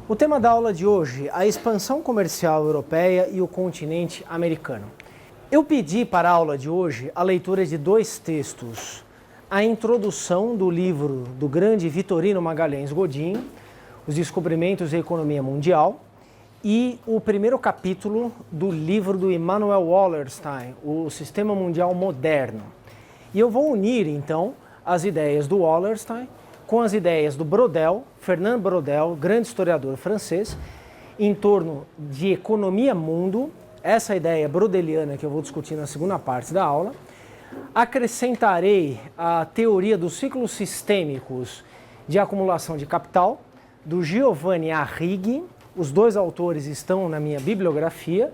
O tema da aula de hoje, a expansão comercial europeia e o continente americano. Eu pedi para a aula de hoje a leitura de dois textos. A introdução do livro do grande Vitorino Magalhães Godinho, Os Descobrimentos da Economia Mundial, e o primeiro capítulo do livro do Immanuel Wallerstein, O Sistema Mundial Moderno. E eu vou unir, então, as ideias do Wallerstein com as ideias do Braudel, Fernand Braudel, grande historiador francês, em torno de economia-mundo, essa ideia brodeliana que eu vou discutir na segunda parte da aula. Acrescentarei a teoria dos ciclos sistêmicos de acumulação de capital, do Giovanni Arrighi. Os dois autores estão na minha bibliografia,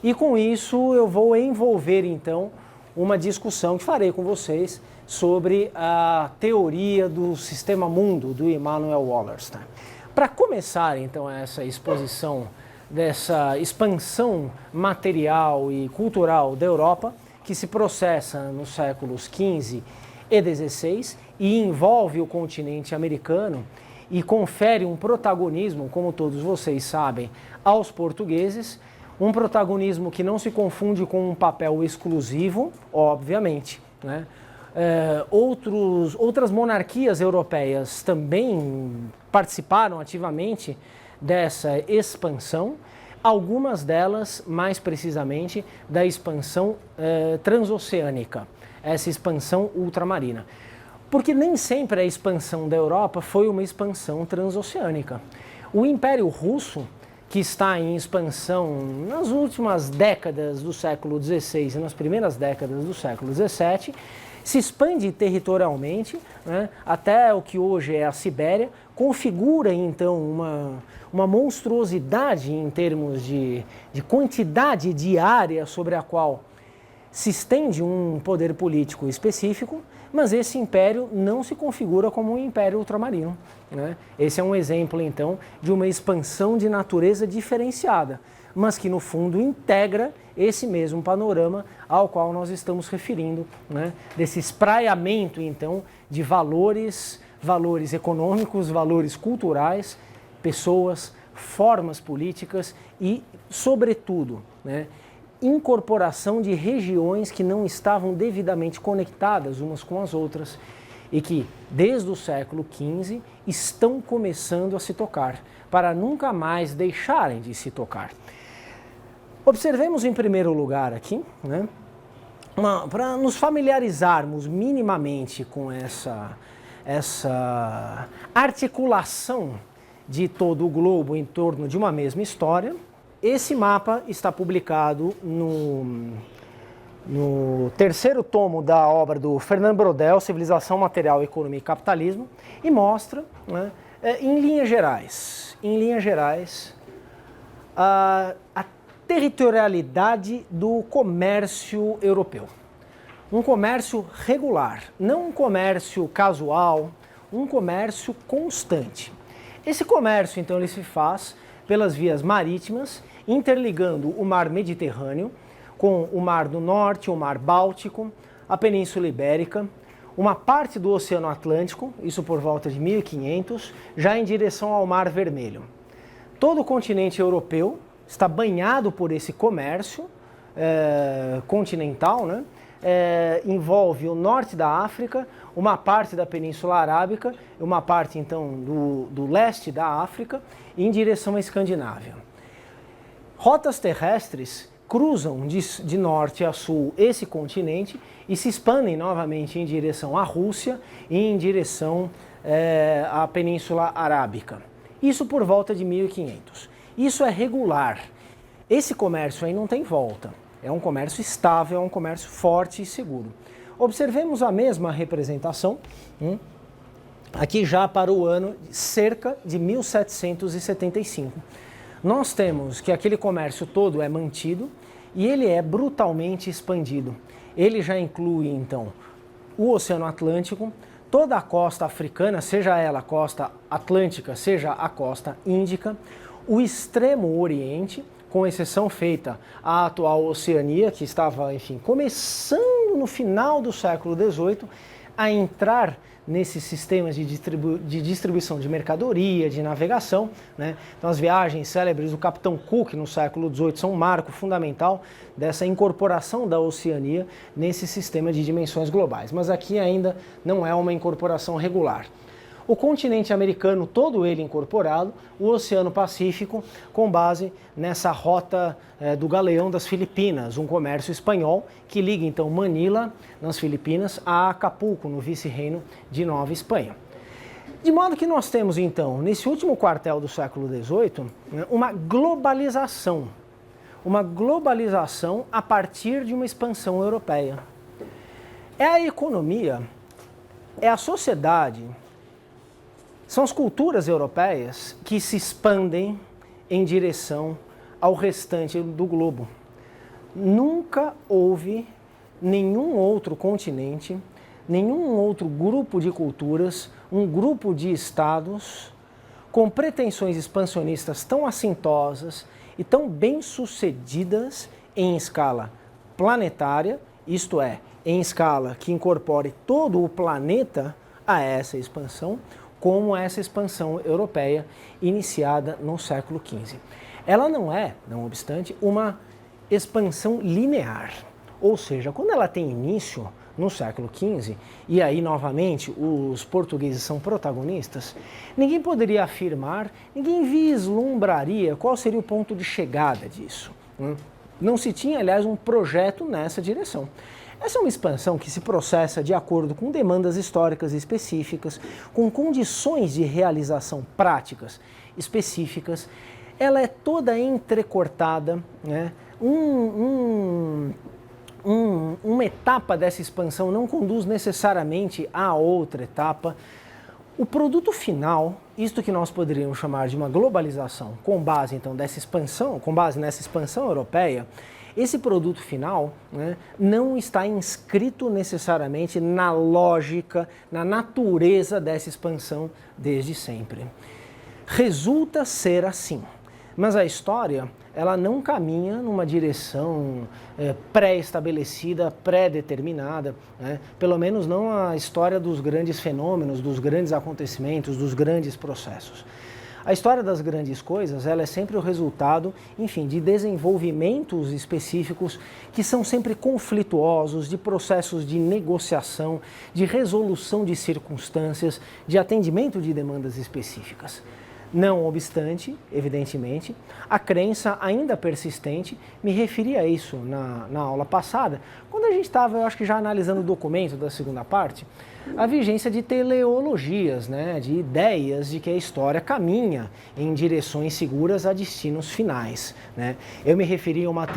e com isso eu vou envolver, então, uma discussão que farei com vocês sobre a teoria do sistema mundo do Immanuel Wallerstein. Para começar, então, essa exposição dessa expansão material e cultural da Europa, que se processa nos séculos XV e XVI e envolve o continente americano e confere um protagonismo, como todos vocês sabem, aos portugueses, um protagonismo que não se confunde com um papel exclusivo, obviamente, né? Outras monarquias europeias também participaram ativamente dessa expansão, algumas delas, mais precisamente, da expansão transoceânica, essa expansão ultramarina. Porque nem sempre a expansão da Europa foi uma expansão transoceânica. O Império Russo, que está em expansão nas últimas décadas do século XVI e nas primeiras décadas do século XVII, se expande territorialmente, né, até o que hoje é a Sibéria, configura então uma monstruosidade em termos de quantidade de área sobre a qual se estende um poder político específico, mas esse império não se configura como um império ultramarino, né? Esse é um exemplo, então, de uma expansão de natureza diferenciada, mas que, no fundo, integra esse mesmo panorama ao qual nós estamos referindo, né? Desse espraiamento, então, de valores econômicos, valores culturais, pessoas, formas políticas e, sobretudo, né, incorporação de regiões que não estavam devidamente conectadas umas com as outras e que, desde o século XV, estão começando a se tocar, para nunca mais deixarem de se tocar. Observemos em primeiro lugar aqui, né, para nos familiarizarmos minimamente com essa articulação de todo o globo em torno de uma mesma história. Esse mapa está publicado no terceiro tomo da obra do Fernand Braudel, Civilização, Material, Economia e Capitalismo, e mostra, né, em linhas gerais, a territorialidade do comércio europeu. Um comércio regular, não um comércio casual, um comércio constante. Esse comércio, então, ele se faz pelas vias marítimas, interligando o mar Mediterrâneo com o mar do Norte, o mar Báltico, a Península Ibérica, uma parte do Oceano Atlântico, isso por volta de 1500, já em direção ao Mar Vermelho. Todo o continente europeu está banhado por esse comércio continental, né? Envolve o norte da África, uma parte da Península Arábica, uma parte, então, do leste da África, em direção à Escandinávia. Rotas terrestres cruzam de norte a sul esse continente e se expandem novamente em direção à Rússia e em direção à Península Arábica. Isso por volta de 1500. Isso é regular. Esse comércio aí não tem volta. É um comércio estável, é um comércio forte e seguro. Observemos a mesma representação, aqui já para o ano cerca de 1775. Nós temos que aquele comércio todo é mantido e ele é brutalmente expandido. Ele já inclui, então, o Oceano Atlântico, toda a costa africana, seja ela a costa atlântica, seja a costa índica, o extremo oriente, com exceção feita à atual Oceania, que estava, enfim, começando no final do século XVIII a entrar nesses sistemas de distribuição de mercadoria, de navegação, né? Então as viagens célebres do Capitão Cook no século XVIII são um marco fundamental dessa incorporação da Oceania nesse sistema de dimensões globais. Mas aqui ainda não é uma incorporação regular. O continente americano, todo ele incorporado, o Oceano Pacífico, com base nessa rota do Galeão das Filipinas, um comércio espanhol que liga então Manila, nas Filipinas, a Acapulco, no vice-reino de Nova Espanha. De modo que nós temos então, nesse último quartel do século XVIII, uma globalização a partir de uma expansão europeia. É a economia, é a sociedade, são as culturas europeias que se expandem em direção ao restante do globo. Nunca houve nenhum outro continente, nenhum outro grupo de culturas, um grupo de estados com pretensões expansionistas tão assintosas e tão bem-sucedidas em escala planetária, isto é, em escala que incorpore todo o planeta a essa expansão, como essa expansão europeia iniciada no século XV. Ela não é, não obstante, uma expansão linear, ou seja, quando ela tem início no século XV, e aí novamente os portugueses são protagonistas, ninguém poderia afirmar, ninguém vislumbraria qual seria o ponto de chegada disso. Não se tinha, aliás, um projeto nessa direção. Essa é uma expansão que se processa de acordo com demandas históricas específicas, com condições de realização práticas específicas. Ela é toda entrecortada, né? Uma etapa dessa expansão não conduz necessariamente a outra etapa. O produto final, isto que nós poderíamos chamar de uma globalização, com base então nessa expansão europeia, esse produto final, né, não está inscrito necessariamente na lógica, na natureza dessa expansão desde sempre. Resulta ser assim, mas a história ela não caminha numa direção pré-estabelecida, pré-determinada, né? Pelo menos não a história dos grandes fenômenos, dos grandes acontecimentos, dos grandes processos. A história das grandes coisas, ela é sempre o resultado, enfim, de desenvolvimentos específicos que são sempre conflituosos, de processos de negociação, de resolução de circunstâncias, de atendimento de demandas específicas. Não obstante, evidentemente, a crença ainda persistente, me referi a isso na aula passada, quando a gente estava, eu acho que já analisando o documento da segunda parte, a vigência de teleologias, né, de ideias de que a história caminha em direções seguras a destinos finais. Né? Eu me referi a uma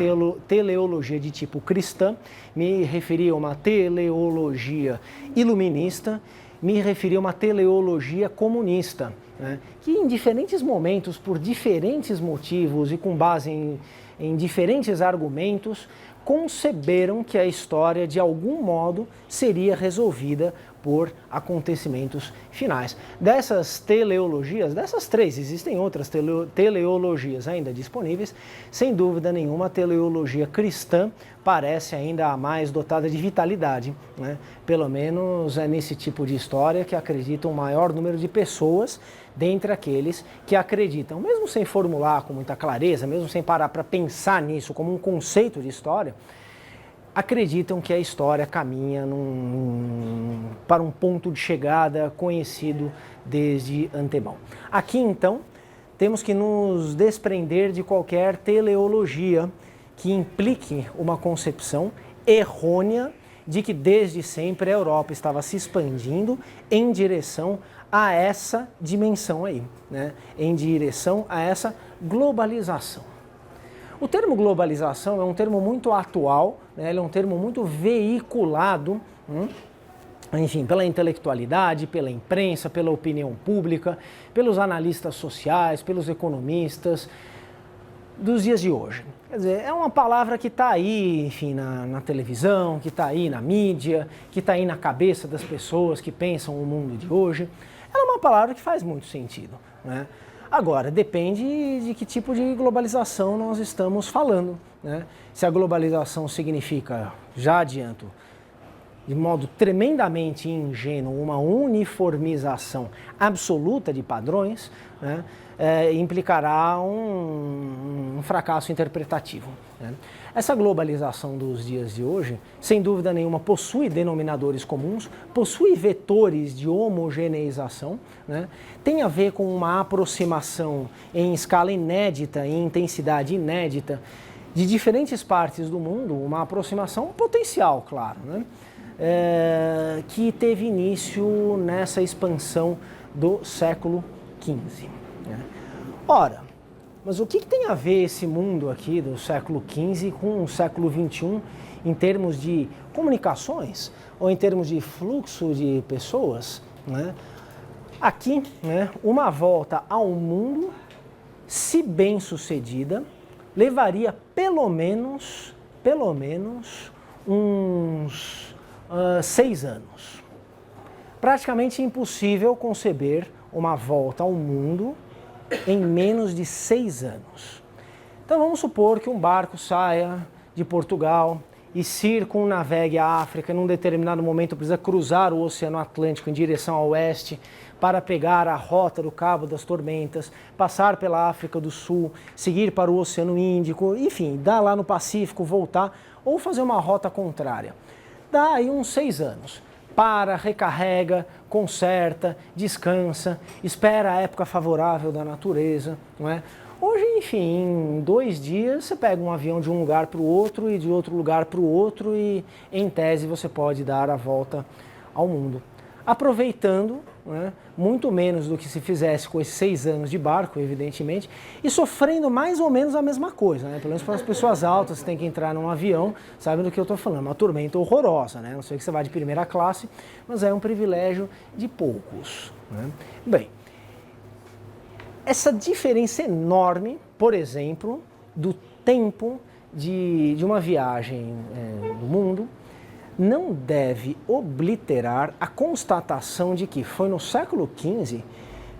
teleologia de tipo cristã, me referi a uma teleologia iluminista, me referi a uma teleologia comunista, né, que em diferentes momentos, por diferentes motivos e com base em diferentes argumentos, conceberam que a história, de algum modo, seria resolvida por acontecimentos finais. Dessas teleologias, dessas três, existem outras teleologias ainda disponíveis, sem dúvida nenhuma a teleologia cristã parece ainda a mais dotada de vitalidade, né? Pelo menos é nesse tipo de história que acreditam o maior número de pessoas dentre aqueles que acreditam, mesmo sem formular com muita clareza, mesmo sem parar para pensar nisso como um conceito de história, acreditam que a história caminha para um ponto de chegada conhecido desde antemão. Aqui, então, temos que nos desprender de qualquer teleologia que implique uma concepção errônea de que desde sempre a Europa estava se expandindo em direção a essa dimensão aí, né? Em direção a essa globalização. O termo globalização é um termo muito atual, né? Ele é um termo muito veiculado, enfim, pela intelectualidade, pela imprensa, pela opinião pública, pelos analistas sociais, pelos economistas dos dias de hoje. Quer dizer, é uma palavra que está aí, enfim, na televisão, que está aí na mídia, que está aí na cabeça das pessoas que pensam o mundo de hoje. Ela é uma palavra que faz muito sentido, né? Agora, depende de que tipo de globalização nós estamos falando, né? Se a globalização significa, já adianto, de modo tremendamente ingênuo, uma uniformização absoluta de padrões, né, implicará um fracasso interpretativo, né? Essa globalização dos dias de hoje, sem dúvida nenhuma, possui denominadores comuns, possui vetores de homogeneização, né? Tem a ver com uma aproximação em escala inédita, em intensidade inédita, de diferentes partes do mundo, uma aproximação potencial, claro, né? Que teve início nessa expansão do século XV. Né? Ora, mas o que tem a ver esse mundo aqui do século XV com o século XXI em termos de comunicações ou em termos de fluxo de pessoas? Né? Aqui, né, uma volta ao mundo, se bem sucedida, levaria pelo menos uns 6 anos. Praticamente impossível conceber uma volta ao mundo em menos de 6 anos. Então vamos supor que um barco saia de Portugal e circunnavegue a África, num determinado momento precisa cruzar o Oceano Atlântico em direção ao oeste para pegar a rota do Cabo das Tormentas, passar pela África do Sul, seguir para o Oceano Índico, enfim, dar lá no Pacífico, voltar ou fazer uma rota contrária. Dá aí uns 6 anos. Para, recarrega, conserta, descansa, espera a época favorável da natureza, não é? Hoje, enfim, em 2 dias você pega um avião de um lugar para o outro e de outro lugar para o outro e, em tese, você pode dar a volta ao mundo. Aproveitando, né, muito menos do que se fizesse com esses 6 anos de barco, evidentemente, e sofrendo mais ou menos a mesma coisa, né? Pelo menos para as pessoas altas que têm que entrar num avião, sabem do que eu estou falando, uma tormenta horrorosa, né? Não sei que você vai de primeira classe, mas é um privilégio de poucos, né? Bem, essa diferença enorme, por exemplo, do tempo de uma viagem do mundo, não deve obliterar a constatação de que foi no século XV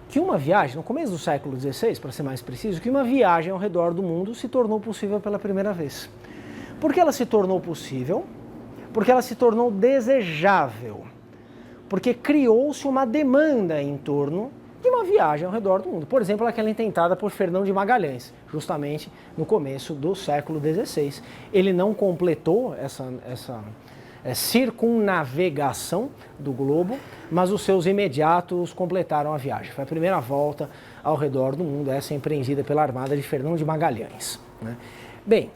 que uma viagem, no começo do século XVI, para ser mais preciso, que uma viagem ao redor do mundo se tornou possível pela primeira vez. Por que ela se tornou possível? Porque ela se tornou desejável. Porque criou-se uma demanda em torno de uma viagem ao redor do mundo. Por exemplo, aquela intentada por Fernão de Magalhães, justamente no começo do século XVI. Ele não completou essa circunnavegação do globo, mas os seus imediatos completaram a viagem. Foi a primeira volta ao redor do mundo, essa empreendida pela armada de Fernão de Magalhães, né? Bem,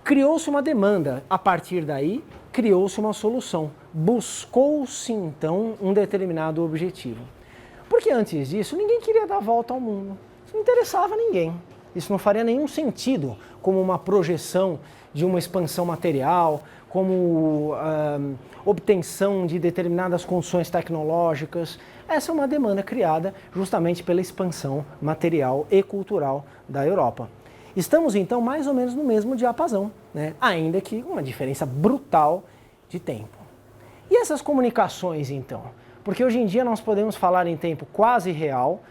criou-se uma demanda, a partir daí criou-se uma solução, buscou-se então um determinado objetivo. Porque antes disso ninguém queria dar a volta ao mundo, isso não interessava a ninguém, isso não faria nenhum sentido como uma projeção de uma expansão material, como obtenção de determinadas condições tecnológicas. Essa é uma demanda criada justamente pela expansão material e cultural da Europa. Estamos então mais ou menos no mesmo diapasão, né? Ainda que uma diferença brutal de tempo. E essas comunicações então? Porque hoje em dia nós podemos falar em tempo quase real.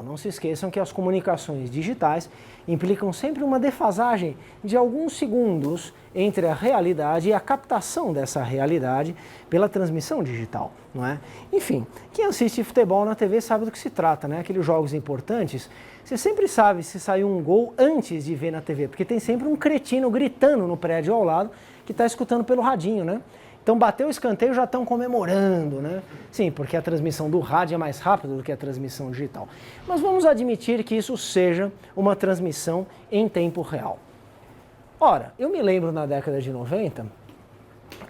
Não se esqueçam que as comunicações digitais implicam sempre uma defasagem de alguns segundos entre a realidade e a captação dessa realidade pela transmissão digital, não é? Enfim, quem assiste futebol na TV sabe do que se trata, né? Aqueles jogos importantes, você sempre sabe se saiu um gol antes de ver na TV, porque tem sempre um cretino gritando no prédio ao lado que está escutando pelo radinho, né? Então bateu o escanteio, já estão comemorando, né? Sim, porque a transmissão do rádio é mais rápida do que a transmissão digital. Mas vamos admitir que isso seja uma transmissão em tempo real. Ora, eu me lembro na década de 90,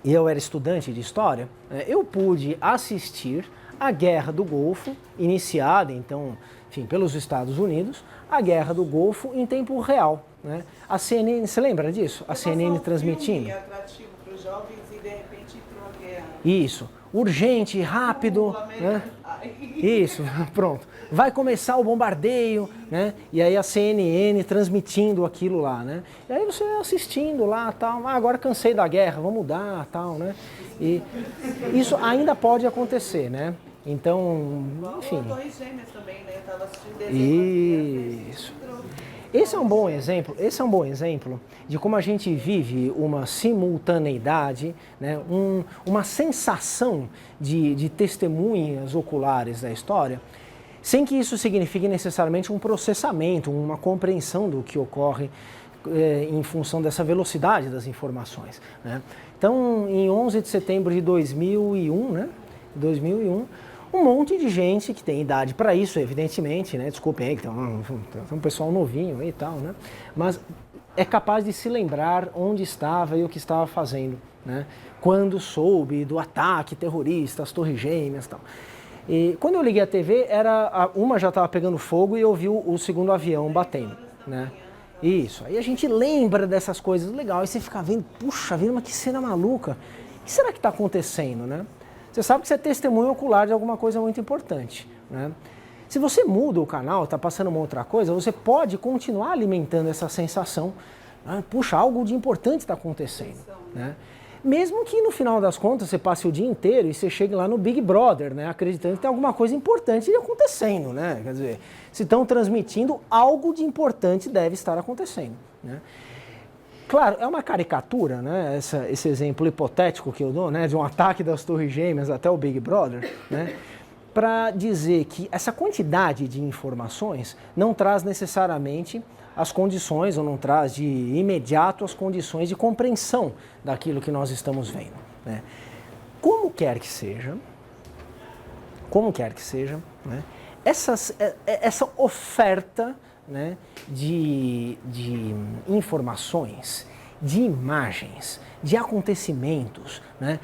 e eu era estudante de história, eu pude assistir a Guerra do Golfo, iniciada então, enfim, pelos Estados Unidos, a Guerra do Golfo em tempo real, né? A CNN, você lembra disso? A CNN transmitindo. Atrativo para os jovens e de repente entrou a guerra. Isso, urgente, rápido, né? Isso, pronto. Vai começar o bombardeio, né? E aí a CNN transmitindo aquilo lá, né? E aí você assistindo lá, tal, agora cansei da guerra, vamos mudar, tal, né? E isso ainda pode acontecer, né? Então, enfim. Torres Gêmeas também, né? Eu estava assistindo desenho. Isso. Esse é um bom exemplo de como a gente vive uma simultaneidade, né, uma sensação de testemunhas oculares da história, sem que isso signifique necessariamente um processamento, uma compreensão do que ocorre em função dessa velocidade das informações, né? Então, em 11 de setembro de 2001, né, um monte de gente que tem idade para isso, evidentemente, né? Desculpem aí, que tem um pessoal novinho aí e tal, né? Mas é capaz de se lembrar onde estava e o que estava fazendo, né? Quando soube do ataque terrorista, as Torres Gêmeas e tal. E quando eu liguei a TV, uma já estava pegando fogo e eu vi o segundo avião batendo, né? Isso, aí a gente lembra dessas coisas, legal, e você fica vendo, puxa vida, mas que cena maluca, o que será que está acontecendo, né? Você sabe que você é testemunho ocular de alguma coisa muito importante, né? Se você muda o canal, está passando uma outra coisa, você pode continuar alimentando essa sensação, né? Puxa, algo de importante está acontecendo, né? Mesmo que no final das contas você passe o dia inteiro e você chegue lá no Big Brother, né, acreditando que tem alguma coisa importante acontecendo, né? Quer dizer, se estão transmitindo, algo de importante deve estar acontecendo, né? Claro, é uma caricatura, né, esse exemplo hipotético que eu dou, né, de um ataque das Torres Gêmeas até o Big Brother, né, para dizer que essa quantidade de informações não traz necessariamente as condições, ou não traz de imediato as condições de compreensão daquilo que nós estamos vendo, né? Como quer que seja, né, essa oferta, né, de informações, de imagens, de acontecimentos, né,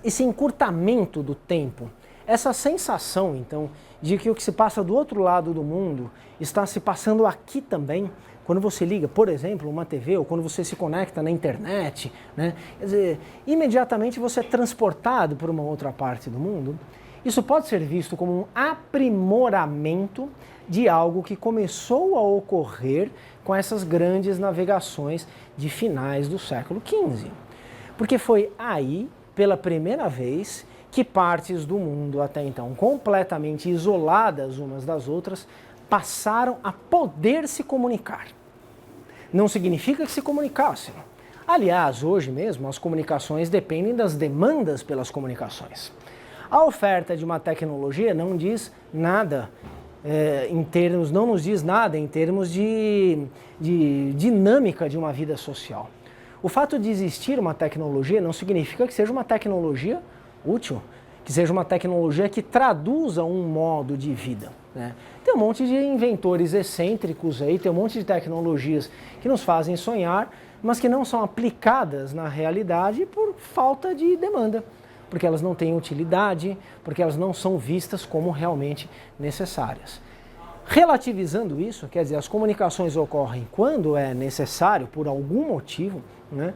esse encurtamento do tempo, essa sensação, então, de que o que se passa do outro lado do mundo está se passando aqui também, quando você liga, por exemplo, uma TV, ou quando você se conecta na internet, né? Quer dizer, imediatamente você é transportado para uma outra parte do mundo. Isso pode ser visto como um aprimoramento de algo que começou a ocorrer com essas grandes navegações de finais do século XV. Porque foi aí, pela primeira vez, que partes do mundo até então completamente isoladas umas das outras passaram a poder se comunicar. Não significa que se comunicassem. Aliás, hoje mesmo as comunicações dependem das demandas pelas comunicações. A oferta de uma tecnologia não diz nada não nos diz nada em termos de dinâmica de uma vida social. O fato de existir uma tecnologia não significa que seja uma tecnologia útil, que seja uma tecnologia que traduza um modo de vida, né? Tem um monte de inventores excêntricos aí, tem um monte de tecnologias que nos fazem sonhar, mas que não são aplicadas na realidade por falta de demanda, porque elas não têm utilidade, porque elas não são vistas como realmente necessárias. Relativizando isso, quer dizer, as comunicações ocorrem quando é necessário, por algum motivo, né?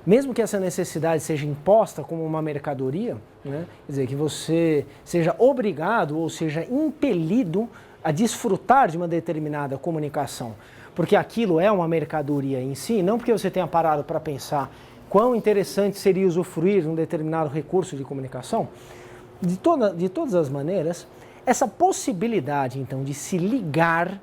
Mesmo que essa necessidade seja imposta como uma mercadoria, né? Quer dizer, que você seja obrigado ou seja impelido a desfrutar de uma determinada comunicação, porque aquilo é uma mercadoria em si, não porque você tenha parado para pensar quão interessante seria usufruir de um determinado recurso de comunicação. De todas as maneiras, essa possibilidade, então, de se ligar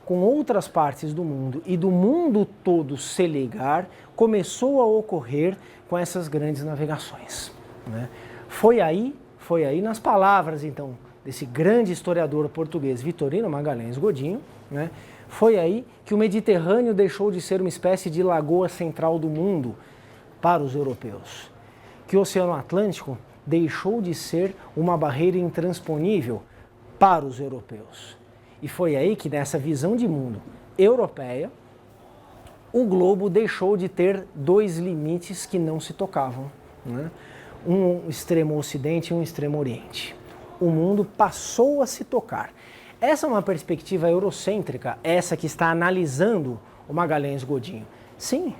com outras partes do mundo e do mundo todo se ligar, começou a ocorrer com essas grandes navegações, né? Foi aí nas palavras, então, desse grande historiador português Vitorino Magalhães Godinho, né? Foi aí que o Mediterrâneo deixou de ser uma espécie de lagoa central do mundo para os europeus, que o Oceano Atlântico deixou de ser uma barreira intransponível para os europeus. E foi aí que, nessa visão de mundo europeia, o globo deixou de ter dois limites que não se tocavam, né? Um extremo ocidente e um extremo oriente. O mundo passou a se tocar. Essa é uma perspectiva eurocêntrica, essa que está analisando o Magalhães Godinho. Sim,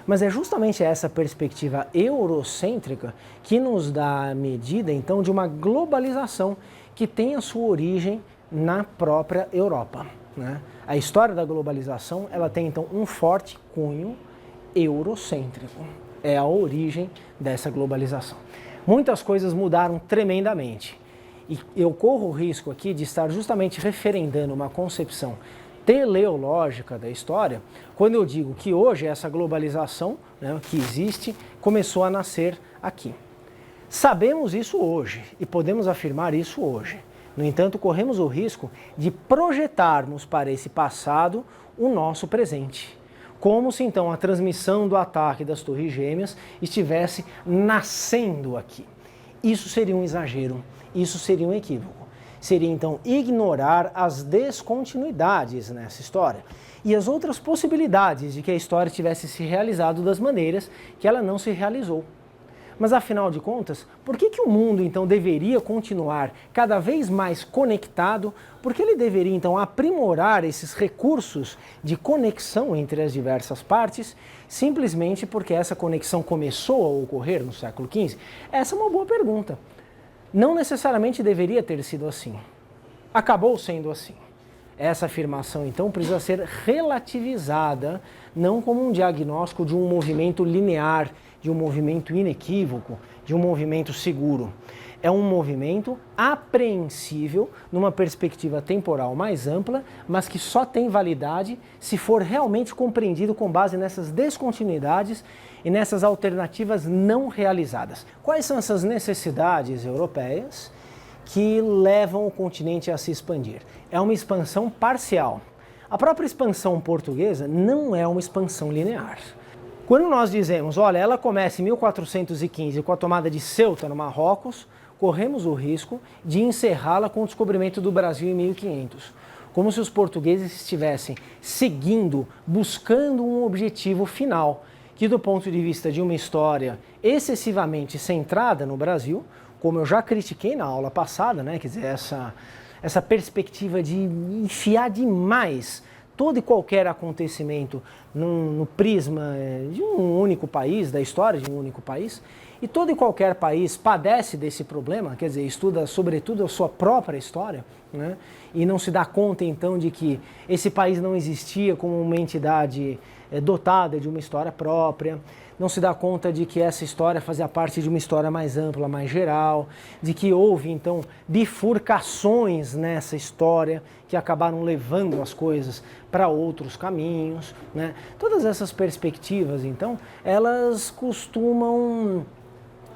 mas é justamente essa perspectiva eurocêntrica que nos dá a medida, então, de uma globalização que tem a sua origem na própria Europa, né? A história da globalização, ela tem, então, um forte cunho eurocêntrico. É a origem dessa globalização. Muitas coisas mudaram tremendamente. E eu corro o risco aqui de estar justamente referendando uma concepção teleológica da história, quando eu digo que hoje essa globalização, né, que existe, começou a nascer aqui. Sabemos isso hoje e podemos afirmar isso hoje. No entanto, corremos o risco de projetarmos para esse passado o nosso presente. Como se então a transmissão do ataque das Torres Gêmeas estivesse nascendo aqui. Isso seria um exagero, isso seria um equívoco. Seria então ignorar as descontinuidades nessa história e as outras possibilidades de que a história tivesse se realizado das maneiras que ela não se realizou. Mas afinal de contas, por que o mundo então deveria continuar cada vez mais conectado? Por que ele deveria então aprimorar esses recursos de conexão entre as diversas partes, simplesmente porque essa conexão começou a ocorrer no século XV? Essa é uma boa pergunta. Não necessariamente deveria ter sido assim. Acabou sendo assim. Essa afirmação, então, precisa ser relativizada, não como um diagnóstico de um movimento linear, de um movimento inequívoco, de um movimento seguro. É um movimento apreensível numa perspectiva temporal mais ampla, mas que só tem validade se for realmente compreendido com base nessas descontinuidades e nessas alternativas não realizadas. Quais são essas necessidades europeias que levam o continente a se expandir? É uma expansão parcial. A própria expansão portuguesa não é uma expansão linear. Quando nós dizemos, olha, ela começa em 1415 com a tomada de Ceuta no Marrocos, corremos o risco de encerrá-la com o descobrimento do Brasil em 1500. Como se os portugueses estivessem seguindo, buscando um objetivo final, que do ponto de vista de uma história excessivamente centrada no Brasil, como eu já critiquei na aula passada, né, quer dizer, essa perspectiva de enfiar demais todo e qualquer acontecimento no prisma de um único país, da história de um único país, e todo e qualquer país padece desse problema, quer dizer, estuda sobretudo a sua própria história, né, e não se dá conta então de que esse país não existia como uma entidade dotada de uma história própria, não se dá conta de que essa história fazia parte de uma história mais ampla, mais geral, de que houve então bifurcações nessa história que acabaram levando as coisas para outros caminhos, né? Todas essas perspectivas, então, elas costumam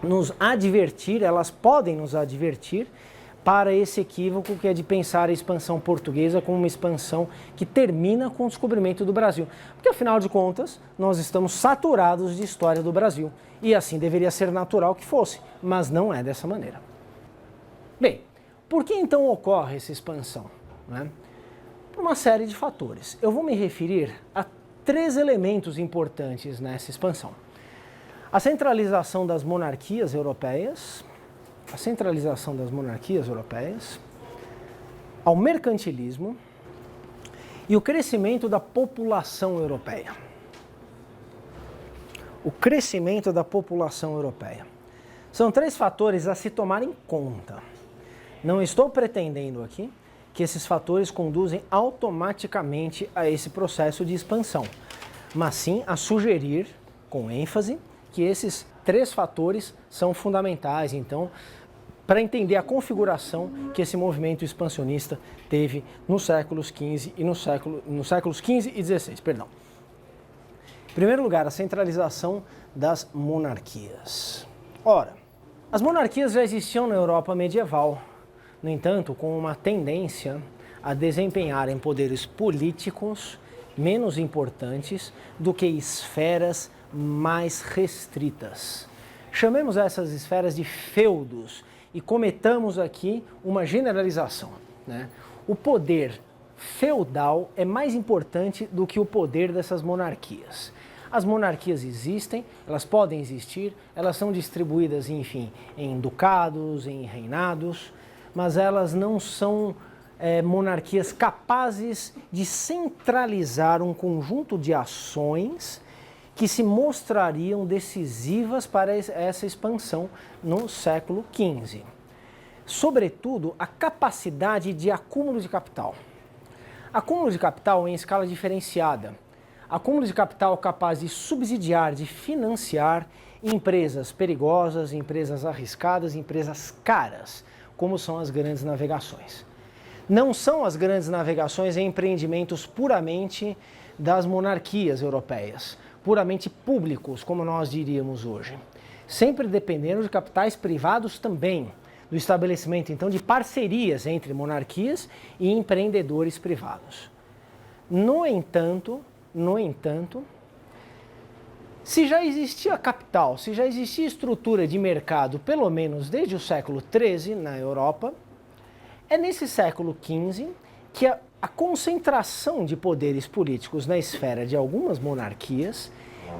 nos advertir, elas podem nos advertir para esse equívoco que é de pensar a expansão portuguesa como uma expansão que termina com o descobrimento do Brasil. Porque, afinal de contas, nós estamos saturados de história do Brasil. E assim deveria ser natural que fosse, mas não é dessa maneira. Bem, por que então ocorre essa expansão, né? Por uma série de fatores. Eu vou me referir a 3 elementos importantes nessa expansão. A centralização das monarquias europeias, ao mercantilismo e o crescimento da população europeia. O crescimento da população europeia. São 3 fatores a se tomar em conta. Não estou pretendendo aqui que esses fatores conduzem automaticamente a esse processo de expansão, mas sim a sugerir, com ênfase, que esses 3 fatores são fundamentais, então, para entender a configuração que esse movimento expansionista teve nos séculos XV e nos séculos XV e XVI, perdão. Em primeiro lugar, a centralização das monarquias. Ora, as monarquias já existiam na Europa medieval, no entanto, com uma tendência a desempenharem poderes políticos menos importantes do que esferas mais restritas. Chamemos essas esferas de feudos e cometamos aqui uma generalização, né? O poder feudal é mais importante do que o poder dessas monarquias. As monarquias existem, elas podem existir, elas são distribuídas, enfim, em ducados, em reinados, mas elas não são monarquias capazes de centralizar um conjunto de ações que se mostrariam decisivas para essa expansão no século XV. Sobretudo, a capacidade de acúmulo de capital. Acúmulo de capital em escala diferenciada. Acúmulo de capital capaz de subsidiar, de financiar empresas perigosas, empresas arriscadas, empresas caras, como são as grandes navegações. Não são as grandes navegações e empreendimentos puramente das monarquias europeias, puramente públicos, como nós diríamos hoje. Sempre dependendo de capitais privados também, do estabelecimento então de parcerias entre monarquias e empreendedores privados. No entanto, se já existia capital, se já existia estrutura de mercado, pelo menos desde o século XIII na Europa, é nesse século XV que a concentração de poderes políticos na esfera de algumas monarquias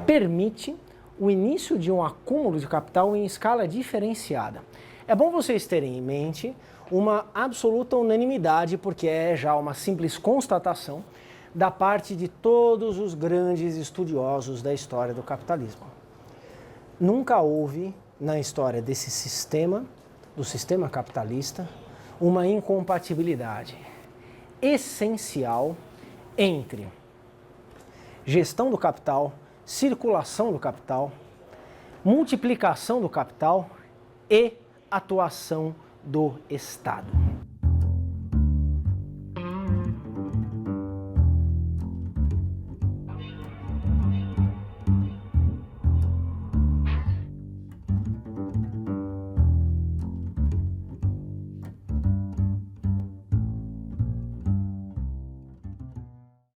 permite o início de um acúmulo de capital em escala diferenciada. É bom vocês terem em mente uma absoluta unanimidade, porque é já uma simples constatação da parte de todos os grandes estudiosos da história do capitalismo. Nunca houve na história desse sistema, do sistema capitalista, uma incompatibilidade essencial entre gestão do capital, circulação do capital, multiplicação do capital e atuação do Estado.